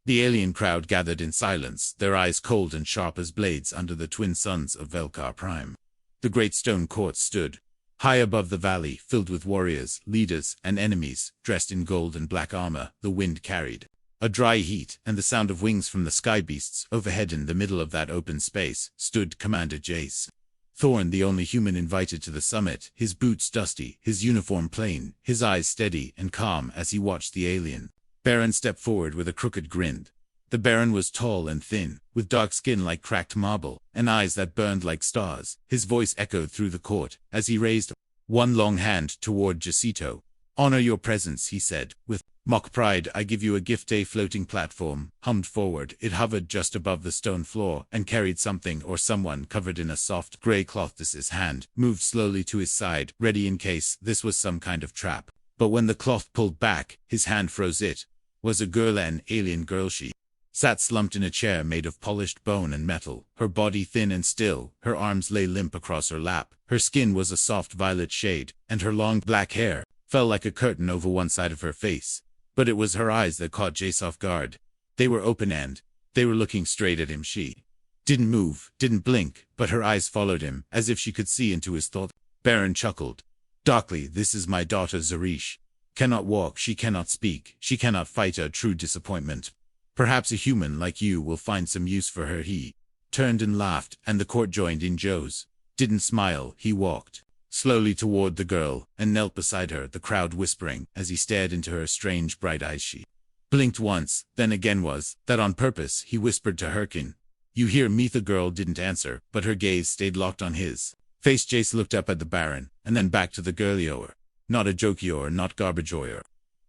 The alien crowd gathered in silence, their eyes cold and sharp as blades under the twin suns of Velkar Prime. The great stone court stood high above the valley, filled with warriors, leaders, and enemies, dressed in gold and black armor. The wind carried a dry heat, and the sound of wings from the sky beasts. Overhead in the middle of that open space stood Commander Jace Thorne, the only human invited to the summit, his boots dusty, his uniform plain, his eyes steady and calm as he watched the alien Baron stepped forward with a crooked grin. The Baron was tall and thin, with dark skin like cracked marble, and eyes that burned like stars. His voice echoed through the court, as he raised one long hand toward Jacinto. "Honor your presence," he said, with mock pride. "I give you a gift." A floating platform hummed forward. It hovered just above the stone floor, and carried something or someone covered in a soft gray cloth. His hand moved slowly to his side, ready in case this was some kind of trap. But when the cloth pulled back, his hand froze. It was a girl, an alien girl. She sat slumped in a chair made of polished bone and metal, her body thin and still. Her arms lay limp across her lap. Her skin was a soft violet shade, and her long black hair fell like a curtain over one side of her face. But it was her eyes that caught Jace off guard. They were open and they were looking straight at him. She didn't move, didn't blink, but her eyes followed him, as if she could see into his thought. Baron chuckled darkly. "This is my daughter Zarish. Cannot walk, she cannot speak, she cannot fight. A true disappointment. Perhaps a human like you will find some use for her." He turned and laughed, and the court joined in. Joe's didn't smile. He walked slowly toward the girl, and knelt beside her, the crowd whispering as he stared into her strange bright eyes. She blinked once, then again. Was that on purpose? He whispered to Herkin. "You hear me?" The girl didn't answer, but her gaze stayed locked on his face. Jace looked up at the Baron, and then back to the girl. Not a joke, not garbage.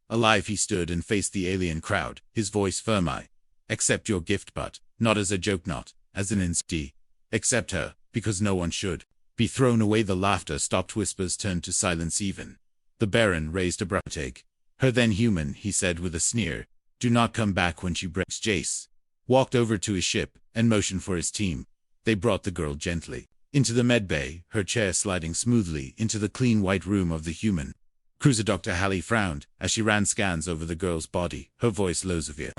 Alive. He stood and faced the alien crowd, his voice firm. "I accept your gift, but not as a joke, not as an insult. Accept her, because no one should be thrown away." The laughter stopped. Whispers turned to silence. Even the Baron raised a brow. "Take her then, human," he said with a sneer. "Do not come back when she breaks." Jace walked over to his ship and motioned for his team. They brought the girl gently into the medbay, her chair sliding smoothly into the clean white room of the human cruiser. Dr. Halley frowned as she ran scans over the girl's body, her voice low. "Severe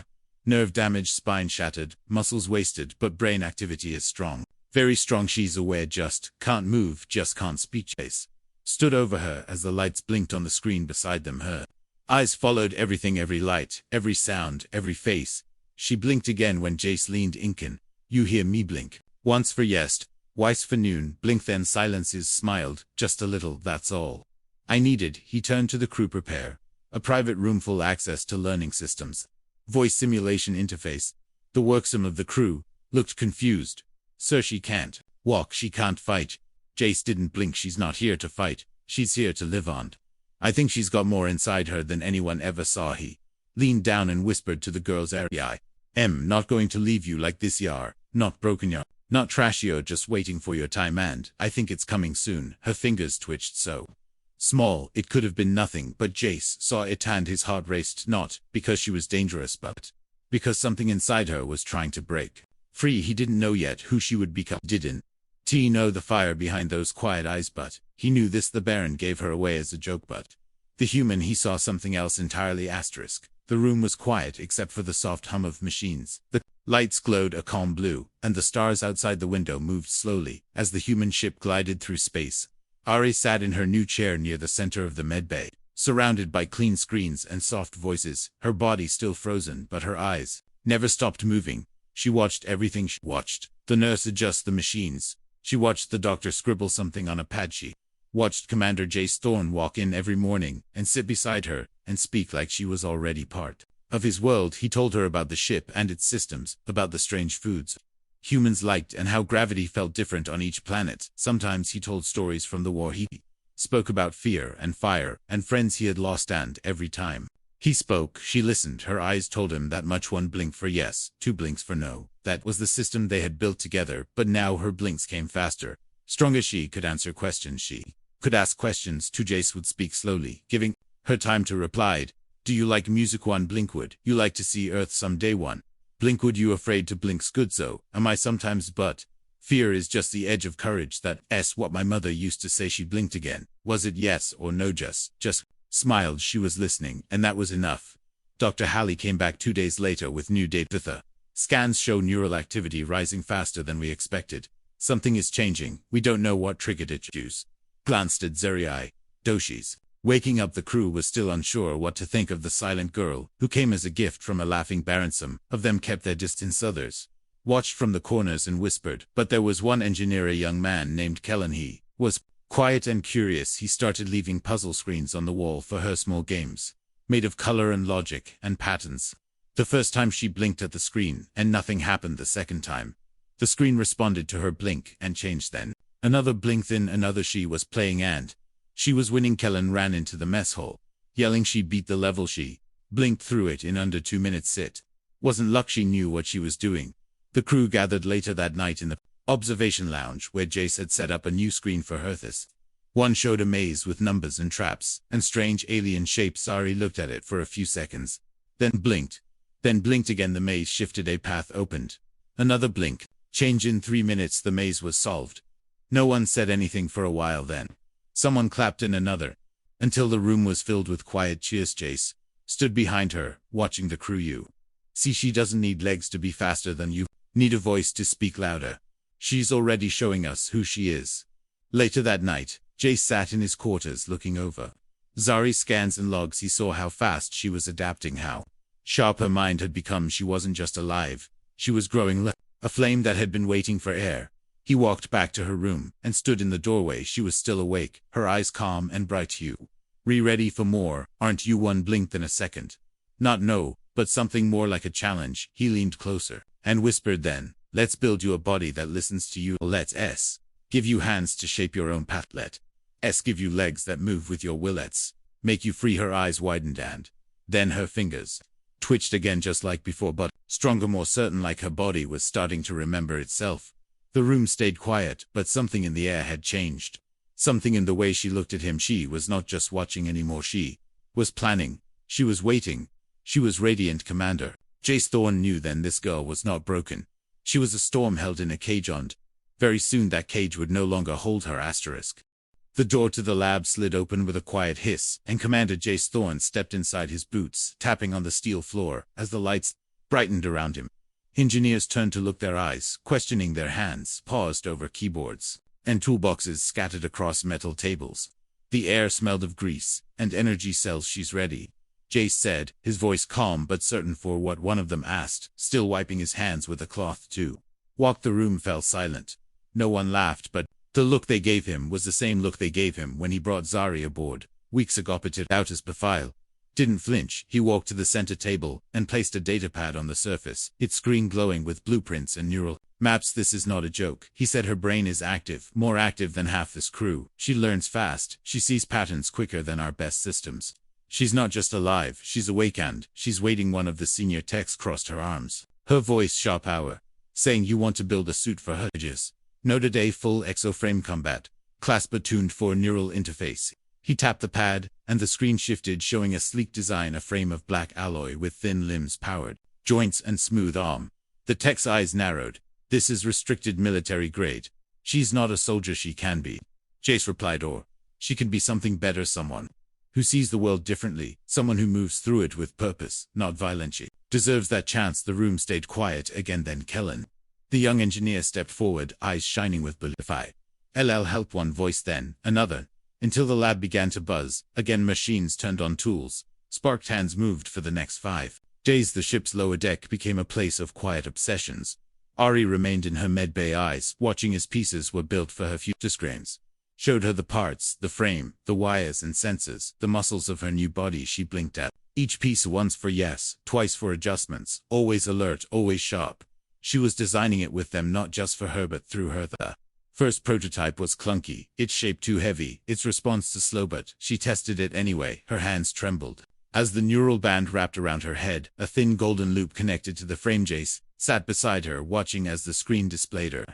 nerve damage, spine shattered, muscles wasted, but brain activity is strong. Very strong. She's aware, just can't move, just can't speak." Jace stood over her as the lights blinked on the screen beside them. Her eyes followed everything, every light, every sound, every face. She blinked again when Jace leaned. "Incan, you hear me? Blink once for yes, twice for noon. Blink then." Silences smiled. "Just a little, that's all I needed." He turned to the crew. "Prepare a private room, full access to learning systems, voice simulation interface." The worksome of the crew looked confused. "Sir, she can't walk, she can't fight." Jace didn't blink. "She's not here to fight, she's here to live on. I think she's got more inside her than anyone ever saw." He leaned down and whispered to the girl's ear. "I am not going to leave you like this. Yar, not broken, yar, not trashy, or just waiting for your time, and I think it's coming soon." Her fingers twitched so small it could have been nothing, but Jace saw it and his heart raced, not because she was dangerous, but because something inside her was trying to break free. He didn't know yet who she would become. Didn't he know the fire behind those quiet eyes, but he knew this. The Baron gave her away as a joke, but the human, he saw something else entirely. The room was quiet except for the soft hum of machines. The lights glowed a calm blue, and the stars outside the window moved slowly as the human ship glided through space. Ari sat in her new chair near the center of the medbay, surrounded by clean screens and soft voices, her body still frozen, but her eyes never stopped moving. She watched everything. She watched the nurse adjust the machines. She watched the doctor scribble something on a pad. She watched Commander Jace Thorne walk in every morning and sit beside her and speak like she was already part of his world. He told her about the ship and its systems, about the strange foods humans liked, and how gravity felt different on each planet. Sometimes he told stories from the war. He spoke about fear and fire and friends he had lost, and every time he spoke, she listened. Her eyes told him that much. One blink for yes, two blinks for no. That was the system they had built together, but now her blinks came faster, stronger. She could answer questions. She could ask questions too. Jace would speak slowly, giving her time to reply. "Do you like music? One blink. Would you like to see Earth someday? One blink. Would you afraid to blink's good? So am I sometimes, but fear is just the edge of courage. That's what my mother used to say." She blinked again. Was it yes or no? Just smiled. She was listening, and that was enough. Dr. Halley came back 2 days later with new data. Scans show neural activity rising faster than we expected. Something is changing. We don't know what triggered it. Juice glanced at Zerai. Doshi's. Waking up, the crew was still unsure what to think of the silent girl, who came as a gift from a laughing baron. Some of them kept their distance, others watched from the corners and whispered. But there was one engineer, a young man named Kellen. He was quiet and curious. He started leaving puzzle screens on the wall for her, small games made of color and logic and patterns. The first time she blinked at the screen, and nothing happened. The second time, the screen responded to her blink and changed. Then another blink, then another. She was playing and she was winning. Kellen ran into the mess hall, yelling she beat the level. She blinked through it in under 2 minutes. It wasn't luck. She knew what she was doing. The crew gathered later that night in the observation lounge, where Jace had set up a new screen for her. This one showed a maze with numbers and traps and strange alien shapes. Zari looked at it for a few seconds, then blinked again. The maze shifted, a path opened. Another blink. Change. In 3 minutes the maze was solved. No one said anything for a while. Then someone clapped, in another, until the room was filled with quiet cheers. Jace stood behind her, watching the crew. You see, she doesn't need legs to be faster than you. Need a voice to speak louder. She's already showing us who she is. Later that night, Jace sat in his quarters looking over Zari's scans and logs. He saw how fast she was adapting, how sharp her mind had become. She wasn't just alive, she was growing like a flame that had been waiting for air. He walked back to her room and stood in the doorway. She was still awake, her eyes calm and bright. You ready for more, aren't you? One blinked, then a second. Not no, but something more like a challenge. He leaned closer and whispered, then, let's build you a body that listens to you. Let's S give you hands to shape your own path. Let S give you legs that move with your will. Let's make you free. Her eyes widened, and then her fingers twitched again, just like before, but stronger, more certain, like her body was starting to remember itself. The room stayed quiet, but something in the air had changed. Something in the way she looked at him. She was not just watching anymore. She was planning. She was waiting. She was radiant. Commander Jace Thorne knew then this girl was not broken. She was a storm held in a cage, and very soon that cage would no longer hold her. The door to the lab slid open with a quiet hiss, and Commander Jace Thorne stepped inside, his boots tapping on the steel floor as the lights brightened around him. Engineers turned to look, their eyes questioning, their hands paused over keyboards and toolboxes scattered across metal tables. The air smelled of grease and energy cells. She's ready, Jace said, his voice calm but certain. For what? One of them asked, still wiping his hands with a cloth. To walk. The room fell silent. No one laughed, but the look they gave him was the same look they gave him when he brought Zari aboard weeks ago. It out as Befile didn't flinch. He walked to the center table and placed a datapad on the surface, its screen glowing with blueprints and neural maps. This is not a joke, he said. Her brain is active, more active than half this crew. She learns fast. She sees patterns quicker than our best systems. She's not just alive, she's awake, and she's waiting. One of the senior techs crossed her arms, her voice sharp, hour, saying, you want to build a suit for her? No, today full exoframe combat, clasp attuned for neural interface. He tapped the pad, and the screen shifted, showing a sleek design, a frame of black alloy with thin limbs, powered joints, and smooth arm. The tech's eyes narrowed. This is restricted military grade. She's not a soldier. She can be, Jace replied, or she can be something better, someone who sees the world differently, someone who moves through it with purpose, not violence. She deserves that chance. The room stayed quiet again. Then Kellen, the young engineer, stepped forward, eyes shining with belief. Defy LL helped. One voice, then another, until the lab began to buzz. Again machines turned on, tools sparked, hands moved. For the next 5 days the ship's lower deck became a place of quiet obsessions. Ari remained in her medbay, eyes watching as pieces were built for her future. Screens showed her the parts, the frame, the wires and sensors, the muscles of her new body. She blinked at each piece, once for yes, twice for adjustments, always alert, always sharp. She was designing it with them, not just for her but through her. The first prototype was clunky, its shape too heavy, its response too slow, but she tested it anyway. Her hands trembled as the neural band wrapped around her head, a thin golden loop connected to the frame. Jace sat beside her, watching as the screen displayed her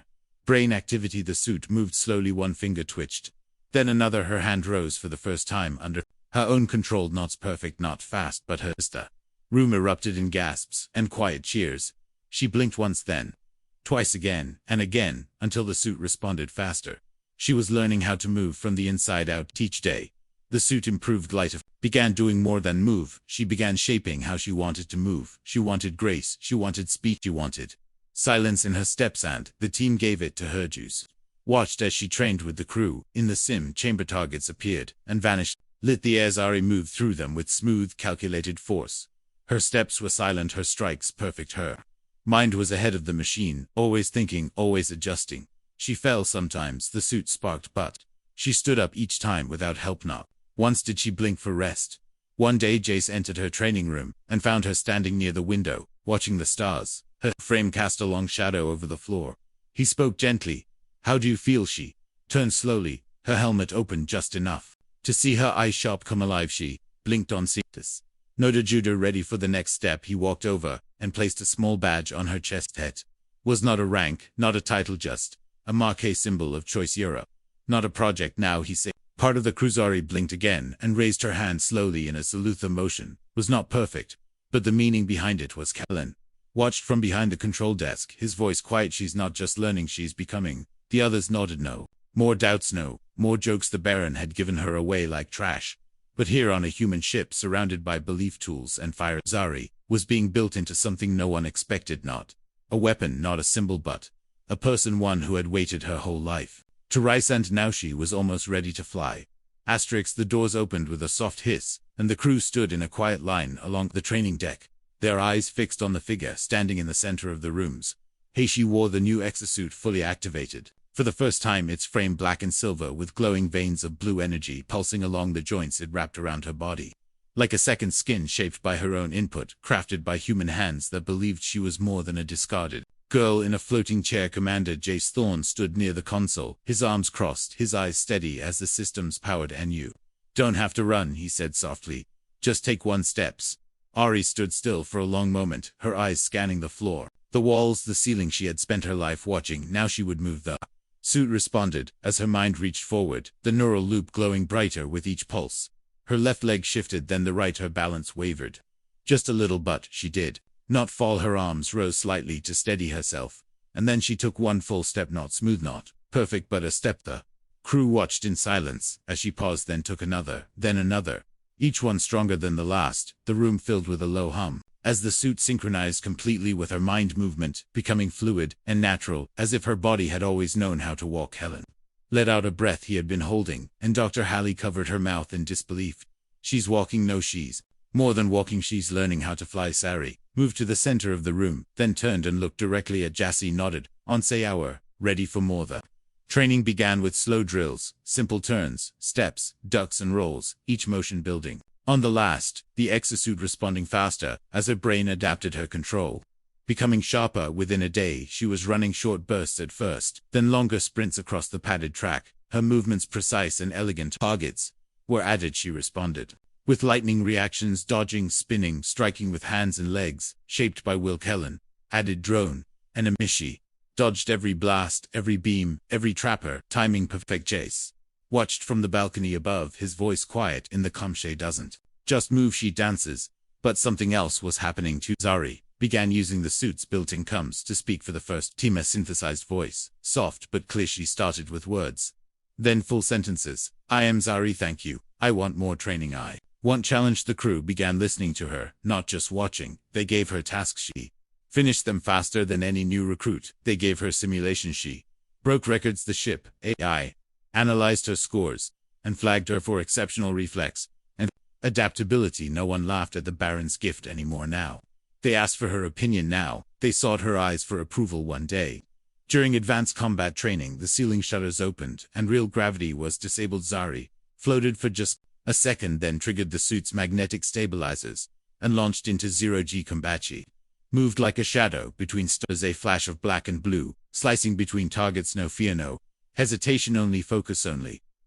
brain activity. The suit moved slowly, one finger twitched, then another. Her hand rose for the first time under her own control, not perfect, not fast, but hers. The room erupted in gasps and quiet cheers. She blinked once, then twice, again and again, until the suit responded faster. She was learning how to move from the inside out each day. The suit improved light of, began doing more than move. She began shaping how she wanted to move. She wanted grace. She wanted speed. She wanted silence in her steps, and the team gave it to her. Juice watched as she trained with the crew. In the sim chamber, targets appeared and vanished. Lit the air. Zari moved through them with smooth, calculated force. Her steps were silent, her strikes perfect. Her mind was ahead of the machine, always thinking, always adjusting. She fell sometimes, the suit sparked, but she stood up each time without help. Not once did she blink for rest. One day Jace entered her training room and found her standing near the window, watching the stars. Her frame cast a long shadow over the floor. He spoke gently. "How do you feel?" She turned slowly, her helmet opened just enough to see her eyes sharp come alive. She blinked on seeing this. Noted Judah, ready for the next step. He walked over and placed a small badge on her chest. It was not a rank, not a title, just a marquee symbol of choice Europe. Not a project now, he said. Part of the crew. Zari blinked again and raised her hand slowly in a salute. The motion was not perfect, but the meaning behind it was. Kellen watched from behind the control desk, his voice quiet. "She's not just learning, she's becoming." The others nodded. No more doubts, no more jokes. The Baron had given her away like trash. But here on a human ship, surrounded by belief tools and fire, Zari was being built into something no one expected. Not a weapon, not a symbol, but a person, one who had waited her whole life to rise, and now she was almost ready to fly. The doors opened with a soft hiss, and the crew stood in a quiet line along the training deck, their eyes fixed on the figure standing in the center of the rooms. She wore the new exosuit fully activated. For the first time, its frame black and silver with glowing veins of blue energy pulsing along the joints it wrapped around her body. Like a second skin shaped by her own input, crafted by human hands that believed she was more than a discarded girl in a floating chair. Commander Jace Thorne stood near the console, his arms crossed, his eyes steady as the systems powered. "And you don't have to run," he said softly. "Just take one steps." Ari stood still for a long moment, her eyes scanning the floor, the walls, the ceiling. She had spent her life watching, now she would move. The suit responded as her mind reached forward, the neural loop glowing brighter with each pulse. Her left leg shifted, then the right. Her balance wavered just a little, but she did not fall. Her arms rose slightly to steady herself, and then she took one full step, not smooth, not perfect, but a step. The crew watched in silence as she paused, then took another, then another, each one stronger than the last. The room filled with a low hum as the suit synchronized completely with her mind movement, becoming fluid and natural, as if her body had always known how to walk. Helen let out a breath he had been holding, and Dr. Halley covered her mouth in disbelief. "She's walking." "No, she's more than walking, she's learning how to fly." Zari moved to the center of the room, then turned and looked directly at Jassy. Nodded. "On say hour, ready for more." The training began with slow drills, simple turns, steps, ducks and rolls, each motion building on the last, the exosuit responding faster as her brain adapted her control. Becoming sharper within a day, she was running short bursts at first, then longer sprints across the padded track. Her movements precise and elegant. Targets were added. She responded with lightning reactions, dodging, spinning, striking with hands and legs, shaped by Will. Kellen added drone and a Mishi dodged every blast, every beam, every trapper, timing perfect. Jace watched from the balcony above, his voice quiet in the calm. "She doesn't just move, she dances." But something else was happening too. Zari began using the suit's built-in comms to speak for the first time. A synthesized voice, soft but clear. She started with words, then full sentences. "I am Zari, thank you. I want more training. I want challenge." The crew began listening to her, not just watching. They gave her tasks. She finished them faster than any new recruit. They gave her simulations. She broke records. The ship AI analyzed her scores and flagged her for exceptional reflex and adaptability. No one laughed at the Baron's gift anymore now. They asked for her opinion now. They sought her eyes for approval. One day, during advanced combat training, the ceiling shutters opened and real gravity was disabled. Zari floated for just a second, then triggered the suit's magnetic stabilizers and launched into zero-G combat. She moved like a shadow between stars, a flash of black and blue, slicing between targets. No fear, no hesitation, only focus.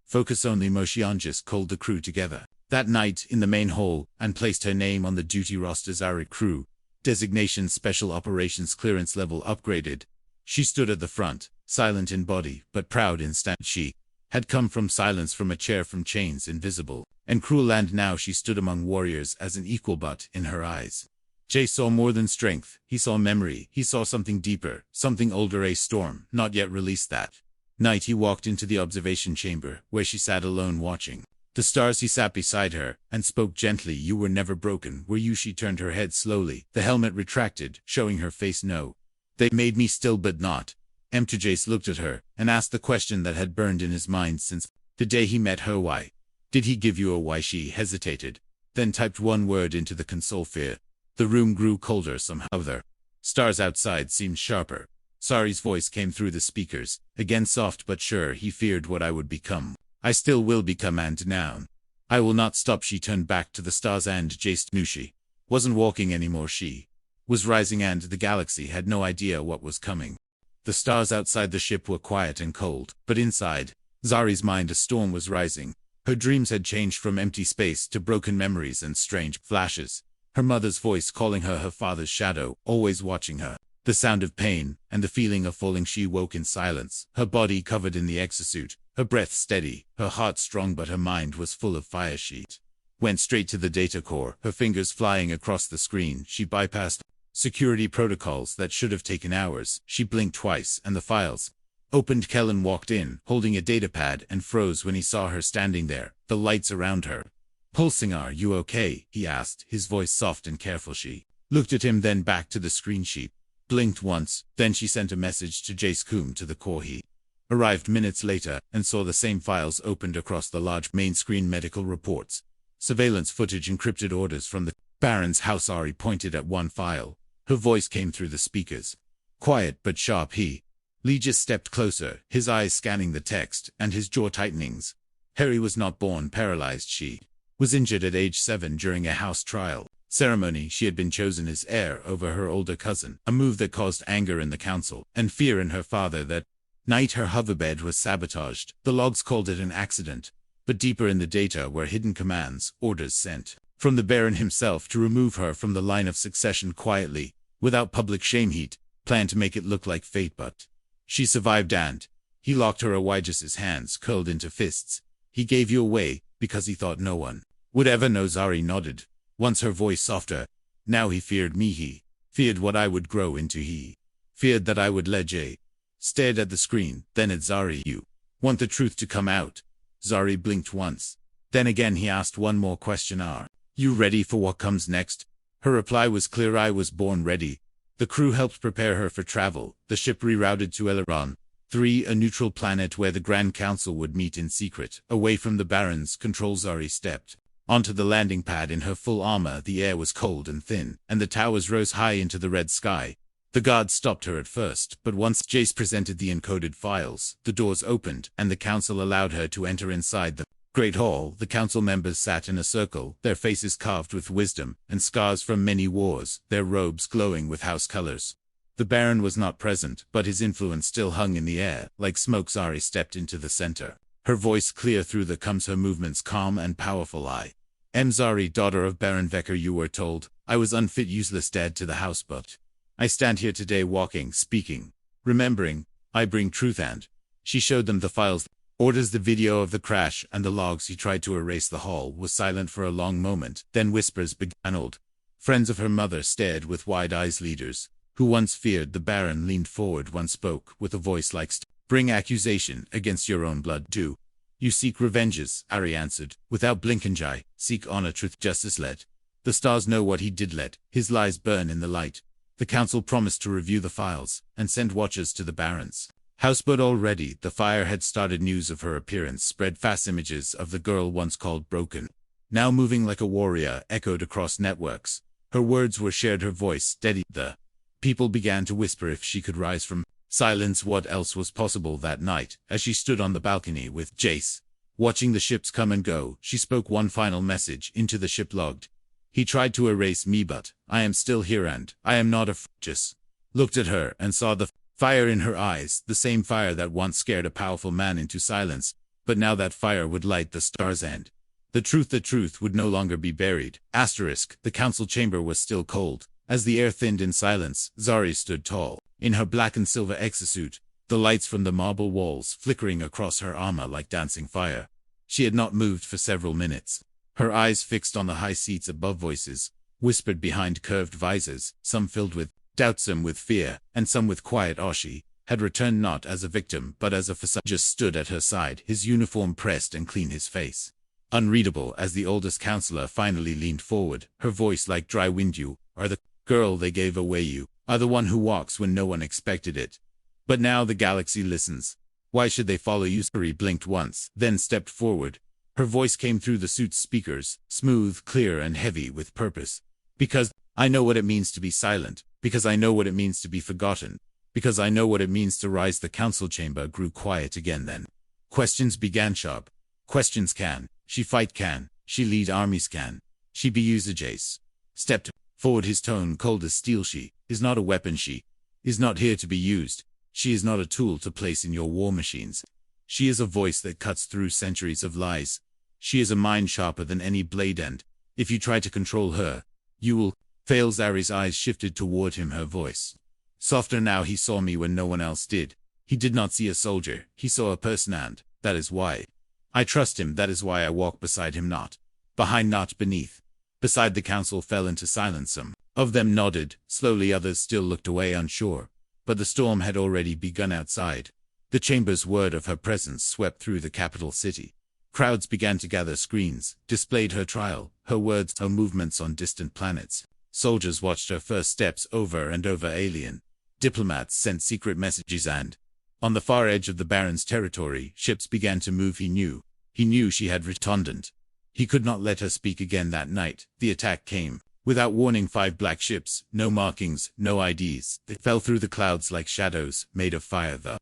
Focus only. Moshian just called the crew together that night in the main hall and placed her name on the duty roster. Zari crew designation, special operations clearance level upgraded. She stood at the front, silent in body but proud in stance. She had come from silence, from a chair, from chains, invisible and cruel, and now she stood among warriors as an equal. But in her eyes, Jay saw more than strength. He saw memory. He saw something deeper, something older. A storm not yet released. That night he walked into the observation chamber, where she sat alone watching The stars. He sat beside her and spoke gently. You were never broken, were you? She turned her head slowly. The helmet retracted, showing her face. No. They made me still, but not. Jace looked at her and asked the question that had burned in his mind since the day he met her. Why? Did he give you a why? She hesitated, then typed one word into the console. Fear. The room grew colder somehow. The stars outside seemed sharper. Zari's voice came through the speakers, again soft but sure. He feared what I would become. I still will become, and now I will not stop. She turned back to the stars, and Jace knew she wasn't walking anymore. She was rising, and the galaxy had no idea what was coming. The stars outside the ship were quiet and cold, but inside Zari's mind a storm was rising. Her dreams had changed from empty space to broken memories and strange flashes. Her mother's voice calling her, her father's shadow, always watching her. The sound of pain, and the feeling of falling. She woke in silence, her body covered in the exosuit, her breath steady, her heart strong, but her mind was full of fire. She went straight to the data core, her fingers flying across the screen. She bypassed security protocols that should have taken hours. She blinked twice, and the files opened. Kellen walked in, holding a datapad, and froze when he saw her standing there, the lights around her pulsing. Are you okay? He asked, his voice soft and careful. She looked at him, then back to the screen. She blinked once, then she sent a message to Jace Coombe to the core. He arrived minutes later and saw the same files opened across the large main screen. Medical reports, surveillance footage, encrypted orders from the Baron's house. Ari pointed at one file. Her voice came through the speakers, quiet but sharp. Lee just stepped closer, his eyes scanning the text, and his jaw tightenings. Harry was not born paralyzed. She was injured at age 7 during a house trial ceremony. She had been chosen as heir over her older cousin, a move that caused anger in the council and fear in her father. That night her hoverbed was sabotaged. The logs called it an accident, but deeper in the data were hidden commands, orders sent from the Baron himself to remove her from the line of succession quietly, without public shame. He'd planned to make it look like fate, but she survived, and he locked her away. His hands curled into fists. He gave you away because he thought no one would ever know. Zari nodded, once her voice softer. Now he feared me. He feared what I would grow into. He feared that I would let Jay. Stared at the screen, then at Zari. You want the truth to come out? Zari blinked once. Then again he asked one more question. Are you ready for what comes next? Her reply was clear. I was born ready. The crew helped prepare her for travel. The ship rerouted to Eleron 3, a neutral planet where the Grand Council would meet in secret. Away from the Baron's control, Zari stepped onto the landing pad in her full armor. The air was cold and thin, and the towers rose high into the red sky. The guards stopped her at first, but once Jace presented the encoded files, the doors opened, and the council allowed her to enter inside the Great Hall. The council members sat in a circle, their faces carved with wisdom and scars from many wars, their robes glowing with house colors. The Baron was not present, but his influence still hung in the air, like smoke. Zari stepped into the center, her voice clear through the coms, her movements calm and powerful. I am Zari, daughter of Baron Vecker. You were told I was unfit, useless, dead to the house, but I stand here today, walking, speaking, remembering. I bring truth. And she showed them the files, orders, the video of the crash, and the logs. He tried to erase. The hall was silent for a long moment, then whispers began. Old friends of her mother stared with wide eyes. Leaders who once feared the Baron leaned forward. One spoke with a voice like bring accusation against your own blood. Do you seek revenges? Ari answered, without blinking. Seek honor, truth, justice. Let the stars know what he did. Let his lies burn in the light. The council promised to review the files and send watchers to the Baron's house, but already the fire had started. News of her appearance spread fast. Images of the girl once called broken, now moving like a warrior, echoed across networks. Her words were shared, her voice steady. The people began to whisper if she could rise from silence. What else was possible? That night, as she stood on the balcony with Jace, watching the ships come and go, she spoke one final message into the ship logged. He tried to erase me, but I am still here, and I am not afraid. Just looked at her and saw the fire in her eyes, the same fire that once scared a powerful man into silence, but now that fire would light the stars, and the truth would no longer be buried. The council chamber was still cold. As the air thinned in silence, Zari stood tall, in her black and silver exosuit, the lights from the marble walls flickering across her armor like dancing fire. She had not moved for several minutes, her eyes fixed on the high seats above. Voices whispered behind curved visors, some filled with doubt, some with fear, and some with quiet awe. She had returned not as a victim, but as a facade. Just stood at her side, his uniform pressed and clean, his face unreadable as the oldest counselor finally leaned forward, her voice like dry wind. You are the girl they gave away. You are the one who walks when no one expected it. But now the galaxy listens. Why should they follow you? Zari blinked once, then stepped forward. Her voice came through the suit's speakers, smooth, clear, and heavy with purpose. Because I know what it means to be silent. Because I know what it means to be forgotten. Because I know what it means to rise. The council chamber grew quiet again then. Questions began sharp. Questions: can she fight? Can she lead armies? Can she be Jace stepped forward, his tone cold as steel. She is not a weapon. She is not here to be used. She is not a tool to place in your war machines. She is a voice that cuts through centuries of lies. She is a mind sharper than any blade, and if you try to control her, you will fail. Zari's eyes shifted toward him, her voice softer now. He saw me when no one else did. He did not see a soldier, he saw a person, and that is why I trust him. That is why I walk beside him, not behind, not beneath. Beside. The council fell into silence. Some of them nodded, slowly, others still looked away unsure. But the storm had already begun outside. The chamber's word of her presence swept through the capital city. Crowds began to gather. Screens displayed her trial, her words, her movements on distant planets. Soldiers watched her first steps over and over. Alien diplomats sent secret messages, and on the far edge of the Baron's territory, ships began to move. He knew she had returned. He could not let her speak again that night. The attack came without warning. 5 black ships, no markings, no IDs. They fell through the clouds like shadows made of fire. The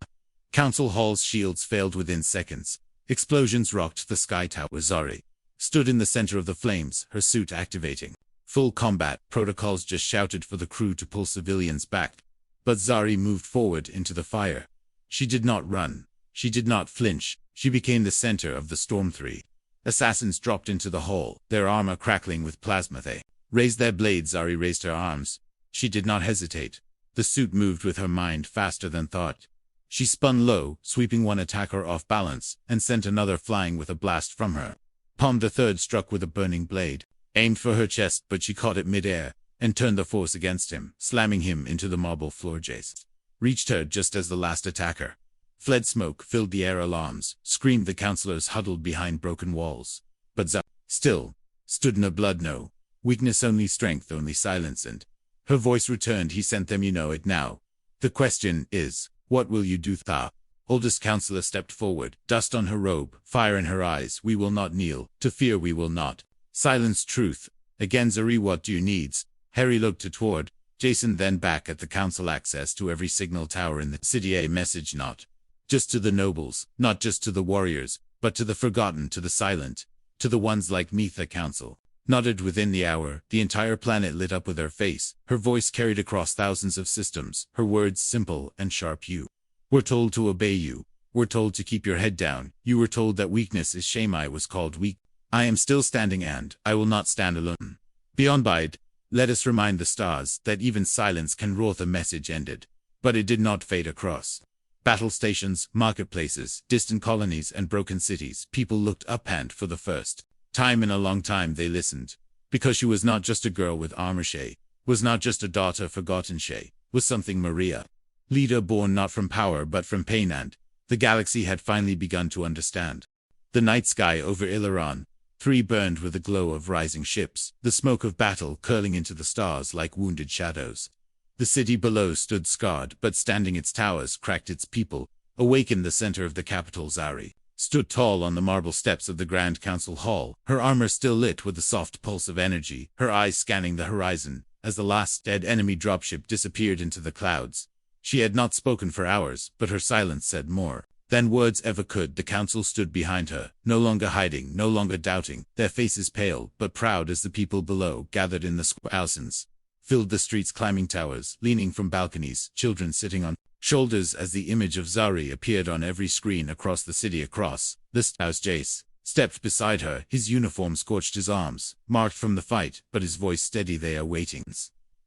council hall's shields failed within seconds. Explosions rocked the sky tower. Zari stood in the center of the flames, her suit activating full combat. Protocols just shouted for the crew to pull civilians back. But Zari moved forward into the fire. She did not run. She did not flinch. She became the center of the storm. 3 assassins dropped into the hall, their armor crackling with plasma. They raised their blades. Zari raised her arms. She did not hesitate. The suit moved with her mind faster than thought. She spun low, sweeping one attacker off balance, and sent another flying with a blast from her palm. The third struck with a burning blade, aimed for her chest, but she caught it mid-air and turned the force against him, slamming him into the marble floor. Jace reached her just as the last attacker fled. Smoke filled the air. Alarms screamed. The counselors huddled behind broken walls. But Zari still stood. No blood, no weakness, only strength, only silence. And her voice returned. He sent them. You know it now. The question is, what will you do? The oldest counselor stepped forward, dust on her robe, fire in her eyes. We will not kneel to fear. We will not silence truth. Again. Zari, what do you need? Harry looked toward Jason, then back at the council. Access to every signal tower in the city. A message not just to the nobles, not just to the warriors, but to the forgotten, to the silent, to the ones like me. The council nodded. Within the hour, the entire planet lit up with her face. Her voice carried across thousands of systems, her words simple and sharp. You were told to obey. You were told to keep your head down. You were told that weakness is shame. I was called weak. I am still standing, and I will not stand alone. Beyond bide, let us remind the stars that even silence can roar. The message ended, but it did not fade across battle stations, marketplaces, distant colonies, and broken cities. People looked up, and for the first time in a long time they listened. Because she was not just a girl with armor. She was not just a daughter forgotten. She was something. Maria, leader born not from power but from pain, and the galaxy had finally begun to understand. The night sky over Ilaran 3 burned with the glow of rising ships, the smoke of battle curling into the stars like wounded shadows. The city below stood scarred, but standing. Its towers cracked, its people awake. In the center of the capital, Zari stood tall on the marble steps of the Grand Council Hall, her armor still lit with the soft pulse of energy, her eyes scanning the horizon as the last dead enemy dropship disappeared into the clouds. She had not spoken for hours, but her silence said more than words ever could. The council stood behind her, no longer hiding, no longer doubting, their faces pale but proud as the people below gathered in the square. Thousands filled the streets, climbing towers, leaning from balconies, children sitting on shoulders as the image of Zari appeared on every screen across the city. Across the house, Jace stepped beside her, his uniform scorched, his arms marked from the fight, but his voice steady. They are waiting.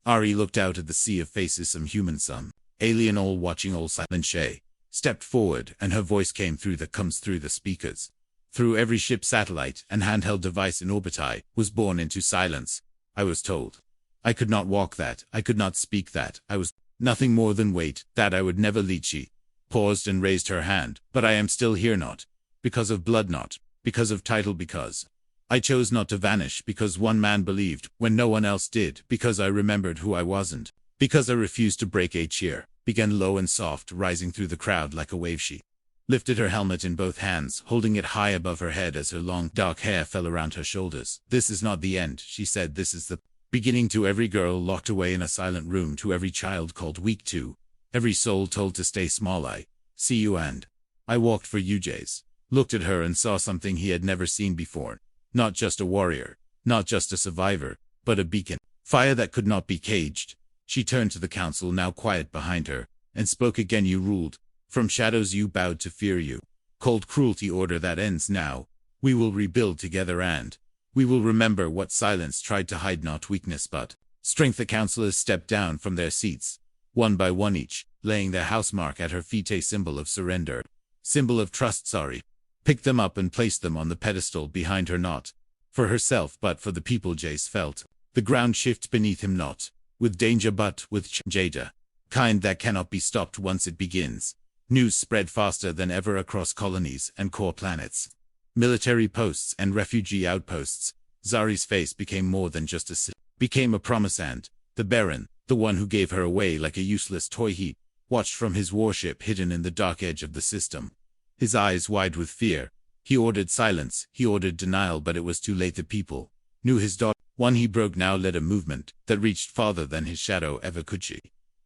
Ari looked out at the sea of faces, some human, some alien, all watching, all silent. She stepped forward, and her voice came through the speakers. Through every ship, satellite, and handheld device in orbit, I was born into silence. I was told I could not walk, that I could not speak, that I was nothing more than weight, that I would never lead. She paused and raised her hand. But I am still here, not because of blood, not because of title, because I chose not to vanish because one man believed, when no one else did, because I remembered who I wasn't, because I refused to break a cheer, began low and soft, rising through the crowd like a wave. She lifted her helmet in both hands, holding it high above her head as her long, dark hair fell around her shoulders. This is not the end, she said. This is the beginning. To every girl locked away in a silent room, to every child called weak, to every soul told to stay small. I see you and I walked for you. Jace looked at her and saw something he had never seen before. Not just a warrior, not just a survivor, but a beacon. Fire that could not be caged. She turned to the council, now quiet behind her, and spoke again. You ruled. From shadows you bowed to fear. You cold cruelty. Order that ends now. We will rebuild together and we will remember what silence tried to hide, not weakness but strength. The councillors stepped down from their seats, one by one, each laying their housemark at her feet, a symbol of surrender, symbol of trust. Sorry. Picked them up and placed them on the pedestal behind her, not for herself but for the people. Jace felt the ground shift beneath him, not with danger but with Jada, kind that cannot be stopped once it begins. News spread faster than ever across colonies and core planets, military posts and refugee outposts. Zari's face became more than just became a promise, and the Baron, the one who gave her away like a useless toy, he watched from his warship hidden in the dark edge of the system, his eyes wide with fear. He ordered silence, he ordered denial, but it was too late. The people knew his daughter. One he broke now led a movement that reached farther than his shadow ever could. She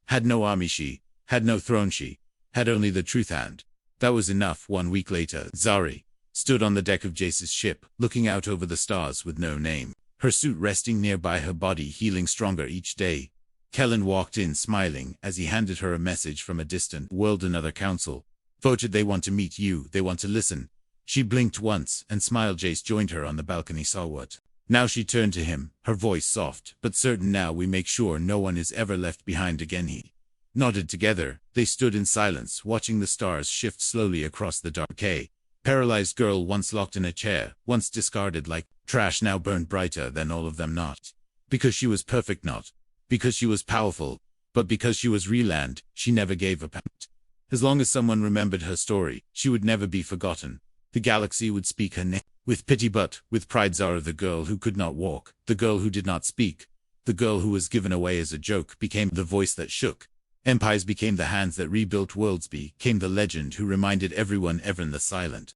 had no army, she had no throne, she had only the truth, and that was enough. 1 week later, Zari stood on the deck of Jace's ship, looking out over the stars with no name, her suit resting nearby, her body healing stronger each day. Kellen walked in smiling as he handed her a message from a distant world. Another council voted. They want to meet you, they want to listen. She blinked once and smiled. Jace joined her on the balcony. Saw what? Now she turned to him, her voice soft but certain. Now we make sure no one is ever left behind again. He nodded. Together, they stood in silence, watching the stars shift slowly across the dark. A paralyzed girl, once locked in a chair, once discarded like trash, now burned brighter than all of them. Not because she was perfect, not because she was powerful, but because she was real, and she never gave up. As long as someone remembered her story, she would never be forgotten. The galaxy would speak her name with pity but with pride. Zara, the girl who could not walk, the girl who did not speak, the girl who was given away as a joke, became the voice that shook empires, became the hands that rebuilt worlds, became the legend who reminded everyone ever in the silent